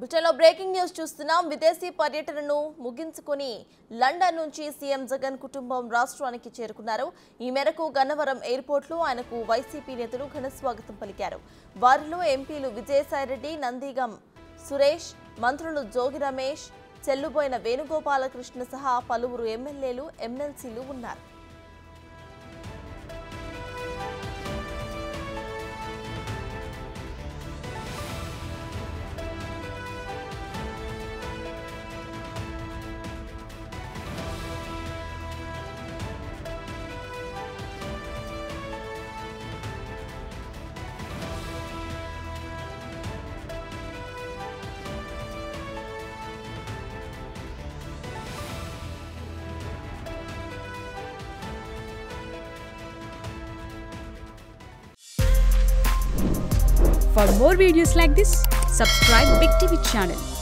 బుటెలో breaking news చూస్తున్నాం. విదేశీ పర్యటనను ముగించుకొని లండన్ నుంచి సీఎం జగన్ కుటుంబం రాష్ట్రానికి చేరుకున్నారు. ఈ మేరకు గన్నవరం ఎయిర్పోర్ట్లో ఆయనకు వైసీపీ నేతలు ఘన స్వాగతం పలికారు. వారిలో ఎంపీలు విజయసాయిరెడ్డి, నందిగం సురేష్, మంత్రులు జోగి రమేష్, చెల్లుబోయిన వేణుగోపాలకృష్ణ సహా పలువురు ఎమ్మెల్యేలు, ఎమ్మెల్సీలు ఉన్నారు. For more videos like this, subscribe Big TV channel.